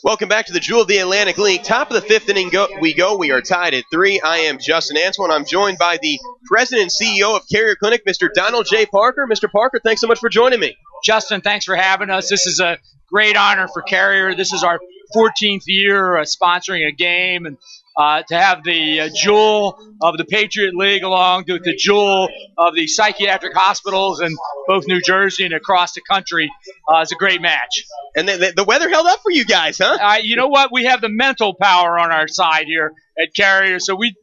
Welcome back to the Jewel of the Atlantic League. Top of the fifth inning we go. We are tied at 3. I am Justin Antoine. I'm joined by the President and CEO of Carrier Clinic, Mr. Donald J. Parker. Mr. Parker, thanks so much for joining me. Justin, thanks for having us. This is a great honor for Carrier. This is our 14th year sponsoring a game, and to have the jewel of the Patriot League along with the jewel of the psychiatric hospitals in both New Jersey and across the country is a great match. And the weather held up for you guys, huh? You know what? We have the mental power on our side here at Carrier, so we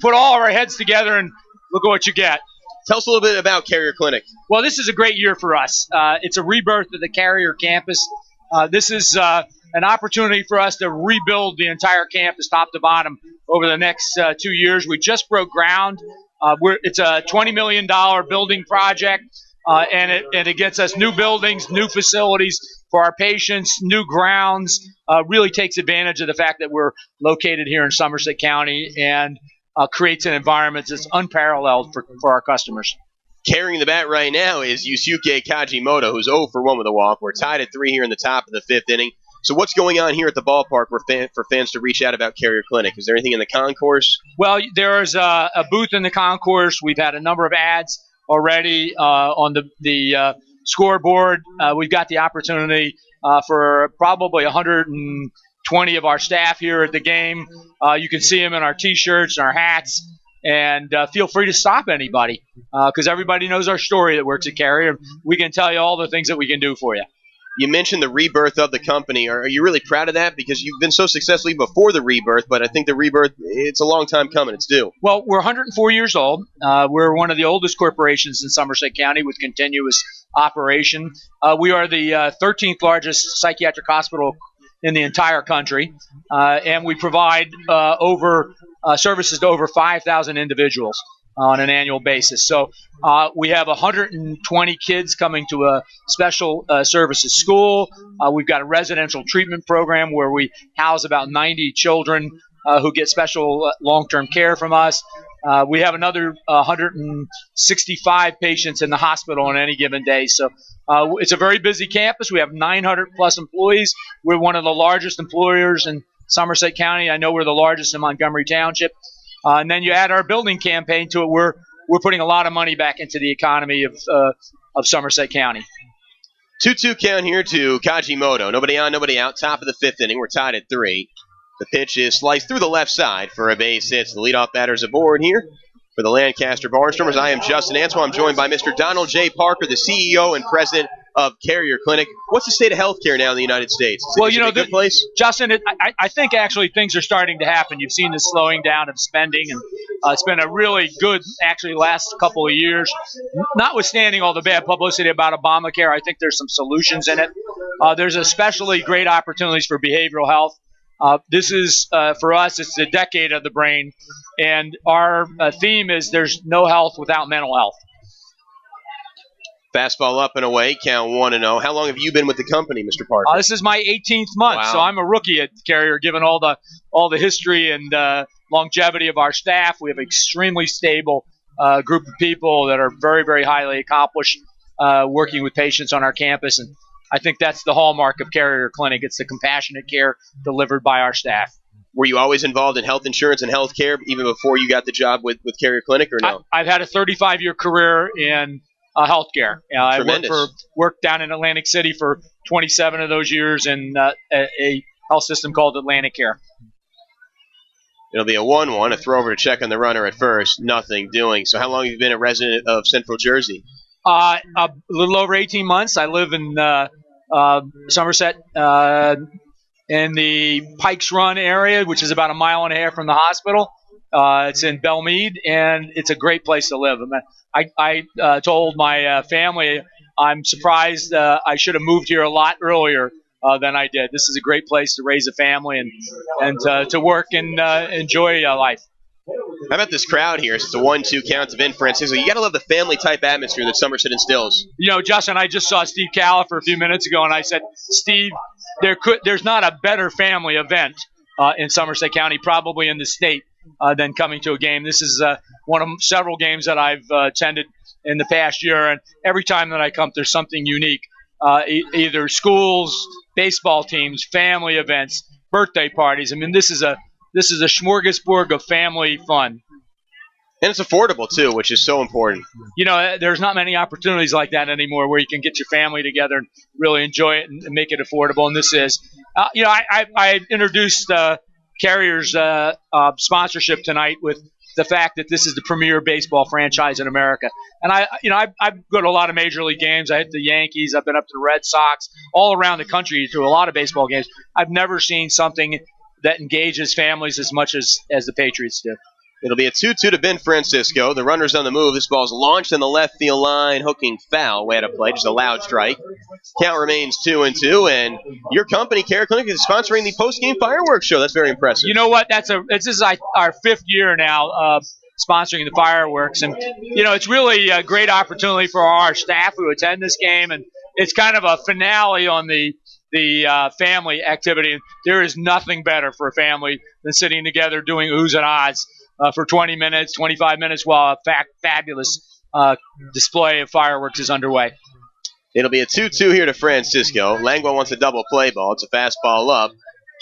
put all of our heads together, and look at what you get. Tell us a little bit about Carrier Clinic. Well, this is a great year for us. It's a rebirth of the Carrier campus. This is an opportunity for us to rebuild the entire campus top to bottom over the next 2 years. We just broke ground. It's a $20 million building project, and it gets us new buildings, new facilities for our patients, new grounds. Really takes advantage of the fact that we're located here in Somerset County and creates an environment that's unparalleled for our customers. Carrying the bat right now is Yusuke Kajimoto, who's 0 for 1 with a walk. We're tied at 3 here in the top of the fifth inning. So what's going on here at the ballpark for fans to reach out about Carrier Clinic? Is there anything in the concourse? Well, there is a booth in the concourse. We've had a number of ads already on the scoreboard. We've got the opportunity for probably 120 of our staff here at the game. You can see them in our T-shirts and our hats. And feel free to stop anybody because everybody knows our story that works at Carrier. We can tell you all the things that we can do for you. You mentioned the rebirth of the company. Are you really proud of that? Because you've been so successful before the rebirth, but I think the rebirth, it's a long time coming. It's due. Well, we're 104 years old. We're one of the oldest corporations in Somerset County with continuous operation. We are the 13th largest psychiatric hospital in the entire country, and we provide services to over 5,000 individuals on an annual basis. So we have 120 kids coming to a special services school. We've got a residential treatment program where we house about 90 children who get special long-term care from us. We have another 165 patients in the hospital on any given day. So it's a very busy campus. We have 900 plus employees. We're one of the largest employers in Somerset County. I know we're the largest in Montgomery Township. And then you add our building campaign to it. We're putting a lot of money back into the economy of Somerset County. 2-2 count here to Kajimoto. Nobody on, nobody out. Top of the fifth inning. We're tied at 3. The pitch is sliced through the left side for a base hit. The leadoff batter's aboard here for the Lancaster Barnstormers. I am Justin Antoine. I'm joined by Mr. Donald J. Parker, the CEO and President of Carrier Clinic. What's the state of healthcare now in the United States? Is it a good place? Justin, I think actually things are starting to happen. You've seen the slowing down of spending, and it's been a really good, actually, last couple of years. Notwithstanding all the bad publicity about Obamacare, I think there's some solutions in it. There's especially great opportunities for behavioral health. This is, for us, it's the decade of the brain, and our theme is there's no health without mental health. Fastball up and away, count 1-0. How long have you been with the company, Mr. Parker? This is my 18th month, wow. So I'm a rookie at Carrier, given all the history and longevity of our staff. We have an extremely stable group of people that are very, very highly accomplished working with patients on our campus, and I think that's the hallmark of Carrier Clinic. It's the compassionate care delivered by our staff. Were you always involved in health insurance and health care even before you got the job with Carrier Clinic, or no? I've had a 35-year career in healthcare. I worked down in Atlantic City for 27 of those years in a health system called Atlanticare. It'll be a 1-1, a throw over to check on the runner at first. Nothing doing. So how long have you been a resident of Central Jersey? A little over 18 months. I live in Somerset in the Pikes Run area, which is about a mile and a half from the hospital. It's in Belmead, and it's a great place to live. I told my family I'm surprised I should have moved here a lot earlier than I did. This is a great place to raise a family and to work and enjoy life. How about this crowd here? It's a 1-2 count to Vin Francisco. You got to love the family-type atmosphere that Somerset instills. You know, Justin, I just saw Steve Califer a few minutes ago, and I said, Steve, there's not a better family event in Somerset County, probably in the state, than coming to a game. This is one of several games that I've attended in the past year, and every time that I come, there's something unique either schools, baseball teams, family events, birthday parties. I mean, this is a smorgasbord of family fun. And it's affordable, too, which is so important. You know, there's not many opportunities like that anymore where you can get your family together and really enjoy it and make it affordable. And this is, I introduced Carrier's sponsorship tonight with the fact that this is the premier baseball franchise in America. And I go to a lot of major league games. I hit the Yankees. I've been up to the Red Sox, all around the country to a lot of baseball games. I've never seen something that engages families as much as the Patriots do. It'll be a 2-2 to Ben Francisco. The runner's on the move. This ball's launched in the left field line, hooking foul. Way to play, just a loud strike. Count remains 2-2, and your company, Care Clinic, is sponsoring the post-game fireworks show. That's very impressive. You know what? This is our 5th year now sponsoring the fireworks, and it's really a great opportunity for our staff who attend this game, and it's kind of a finale on the family activity. There is nothing better for a family than sitting together doing oohs and ahs for 20 minutes, 25 minutes while a fabulous display of fireworks is underway. It'll be a 2-2 here to Francisco. Langwell wants a double play ball. It's a fastball up.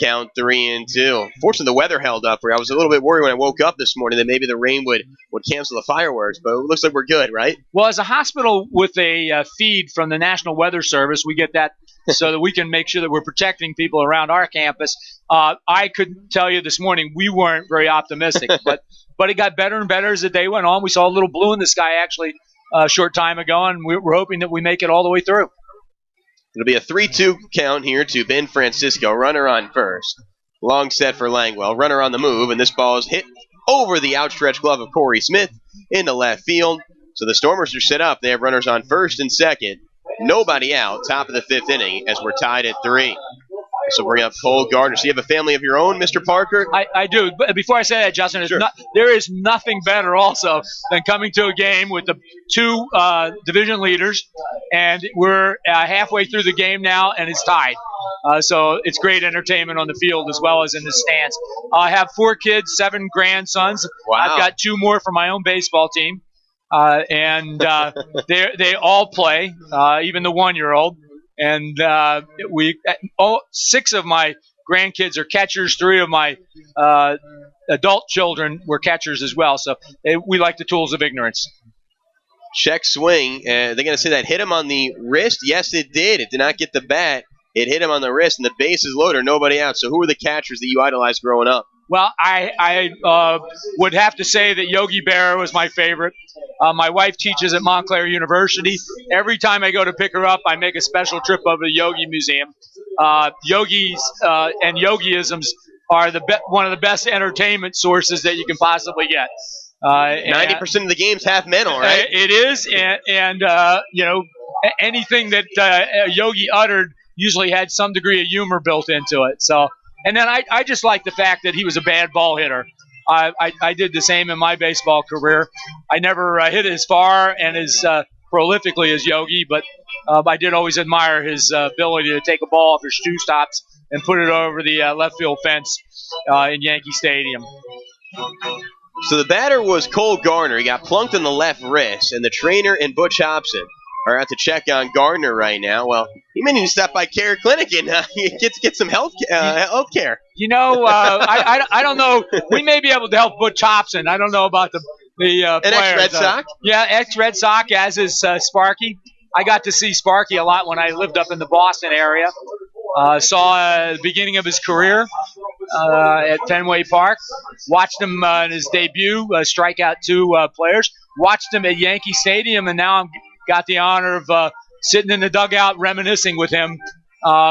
Count 3-2. Fortunately, the weather held up. I was a little bit worried when I woke up this morning that maybe the rain would cancel the fireworks, but it looks like we're good, right? Well, as a hospital with a feed from the National Weather Service, we get that so that we can make sure that we're protecting people around our campus. I could tell you this morning we weren't very optimistic, but it got better and better as the day went on. We saw a little blue in the sky actually a short time ago, and we're hoping that we make it all the way through. It'll be a 3-2 count here to Ben Francisco. Runner on first. Long set for Langwell. Runner on the move, and this ball is hit over the outstretched glove of Corey Smith into left field. So the Stormers are set up. They have runners on first and second. Nobody out. Top of the 5th inning as we're tied at 3. So bring up Cole Gardner. So you have a family of your own, Mr. Parker? I do. But before I say that, Justin, Sure. There is nothing better also than coming to a game with the 2 division leaders, and we're halfway through the game now, and it's tied. So it's great entertainment on the field as well as in the stands. I have 4 kids, 7 grandsons. Wow. I've got 2 more for my own baseball team, and they all play, even the 1-year-old. And 6 of my grandkids are catchers. 3 of my adult children were catchers as well. So we like the tools of ignorance. Check swing. They're going to say that hit him on the wrist. Yes, it did. It did not get the bat. It hit him on the wrist, and the base is loaded. Nobody out. So who were the catchers that you idolized growing up? Well, I would have to say that Yogi Berra was my favorite. My wife teaches at Montclair University. Every time I go to pick her up, I make a special trip over to the Yogi Museum. Yogis and yogiisms are one of the best entertainment sources that you can possibly get. 90% of the game's half mental, right? It is, and anything that Yogi uttered usually had some degree of humor built into it. So, and then I just like the fact that he was a bad ball hitter. I did the same in my baseball career. I never hit as far and as prolifically as Yogi, but I did always admire his ability to take a ball off his shoe stops and put it over the left field fence in Yankee Stadium. So the batter was Cole Gardner. He got plunked in the left wrist, and the trainer and Butch Hobson are out to check on Gardner right now. Well, he may need to stop by Care Clinic and get some health care. I don't know. We may be able to help Butch Hobson. I don't know about the players. An ex-Red Sox? Yeah, ex-Red Sox, as is Sparky. I got to see Sparky a lot when I lived up in the Boston area. Saw the beginning of his career at Fenway Park. Watched him in his debut, strike out 2 players. Watched him at Yankee Stadium, and now I'm got the honor of sitting in the dugout reminiscing with him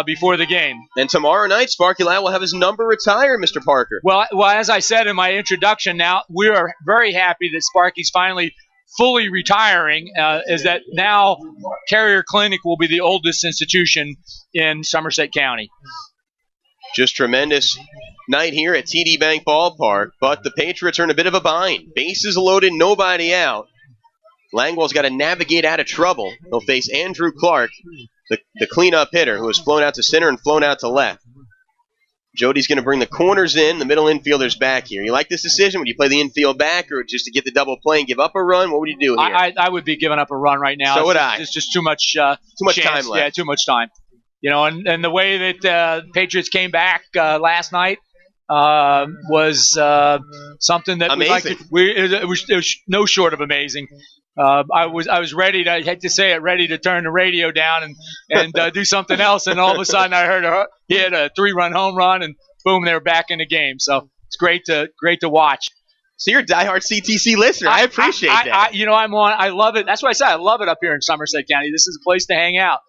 before the game. And tomorrow night, Sparky Lyle will have his number retired, Mr. Parker. Well, as I said in my introduction, now we are very happy that Sparky's finally fully retiring, is that now Carrier Clinic will be the oldest institution in Somerset County. Just tremendous night here at TD Bank Ballpark, but the Patriots are in a bit of a bind. Bases loaded, nobody out. Langwell's got to navigate out of trouble. He'll face Andrew Clark, the cleanup hitter, who has flown out to center and flown out to left. Jody's going to bring the corners in, the middle infielders back here. You like this decision? Would you play the infield back or just to get the double play and give up a run? What would you do here? I would be giving up a run right now. So would I. It's just too much time left. Yeah, too much time. You know, and the way that the Patriots came back last night was something that amazing. it was no short of amazing. I was ready I hate to say it, ready to turn the radio down and do something else, and all of a sudden I heard he had a 3-run home run, and boom, they were back in the game. So it's great to watch. So you're a diehard CTC listener. I appreciate that. I love it. That's why I said I love it up here in Somerset County. This is a place to hang out.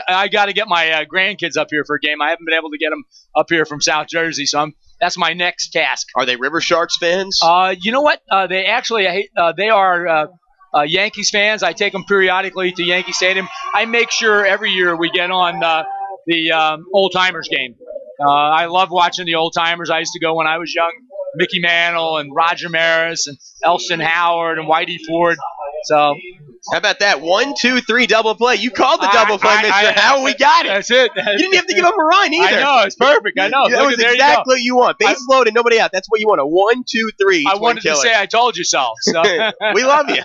I got to get my grandkids up here for a game. I haven't been able to get them up here from South Jersey, so that's my next task. Are they River Sharks fans? You know what? They actually they are Yankees fans. I take them periodically to Yankee Stadium. I make sure every year we get on the Old Timers game. I love watching the Old Timers. I used to go when I was young. Mickey Mantle and Roger Maris and Elston Howard and Whitey Ford. So how about that 1, 2, 3 double play? You called the double play, Mr. Howard. We got it. That's it. You didn't have to give up a run either. I know, it's perfect. I know. That was exactly what you want. Base loaded, nobody out. That's what you want. A 1, 2, 3. I wanted to say I told you so. We love you.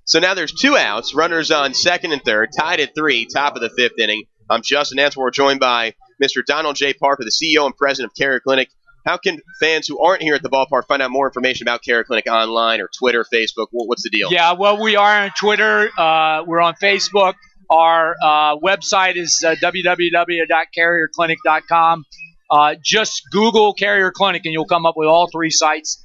So now there's 2 outs. Runners on second and third. Tied at 3. Top of the 5th inning. I'm Justin Ansel. We're joined by Mr. Donald J. Parker, the CEO and president of Carrier Clinic. How can fans who aren't here at the ballpark find out more information about Carrier Clinic online or Twitter, Facebook? What's the deal? Yeah, well, we are on Twitter. We're on Facebook. Our website is www.carrierclinic.com. Just Google Carrier Clinic and you'll come up with all 3 sites.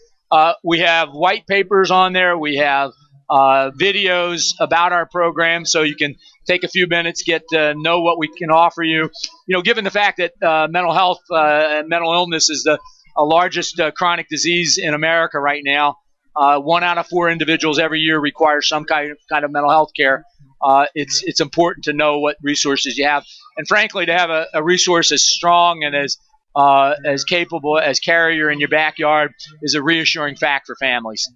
We have white papers on there. We have videos about our program, so you can take a few minutes, get to know what we can offer you. You know, given the fact that mental health and mental illness is the largest chronic disease in America right now, 1 out of 4 individuals every year require some kind of mental health care. It's important to know what resources you have, and frankly, to have a resource as strong and as capable as Carrier in your backyard is a reassuring fact for families.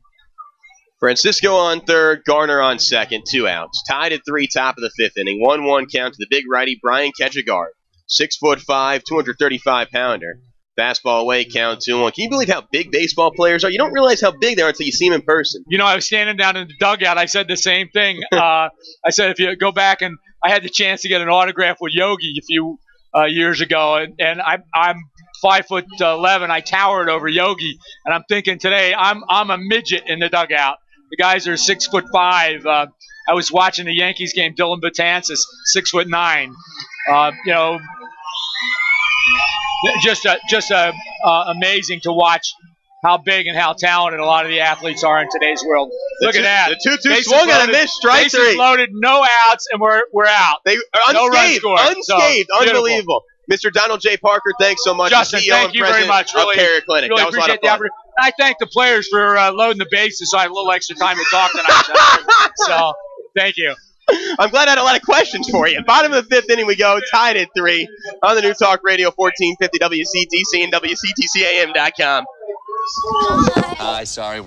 Francisco on third, Garner on second, 2 outs. Tied at 3, top of the 5th inning. 1-1 count to the big righty, Brian Ketchegard. 6'5", 235-pounder. Fastball away, count 2-1. Can you believe how big baseball players are? You don't realize how big they are until you see them in person. You know, I was standing down in the dugout. I said the same thing. I said if you go back, and I had the chance to get an autograph with Yogi a few years ago, and I'm 5'11". I towered over Yogi, and I'm thinking today I'm a midget in the dugout. The guys are 6'5". I was watching the Yankees game. Dylan Betances, 6'9". You know, just amazing to watch how big and how talented a lot of the athletes are in today's world. Look at that. The 2-2 swung on a miss, strike 3. Bases loaded, no outs, and we're out. They are unscathed. Unscathed. So, unbelievable. Mr. Donald J. Parker, thanks so much. Justin, thank you very much. Really, Carrier Clinic. Really that was a lot of fun. I thank the players for loading the bases, so I have a little extra time to talk tonight. So, thank you. I'm glad I had a lot of questions for you. Bottom of the 5th inning we go, tied at 3 on the New Talk Radio 1450 WCTC and WCTCAM.com. Sorry, we're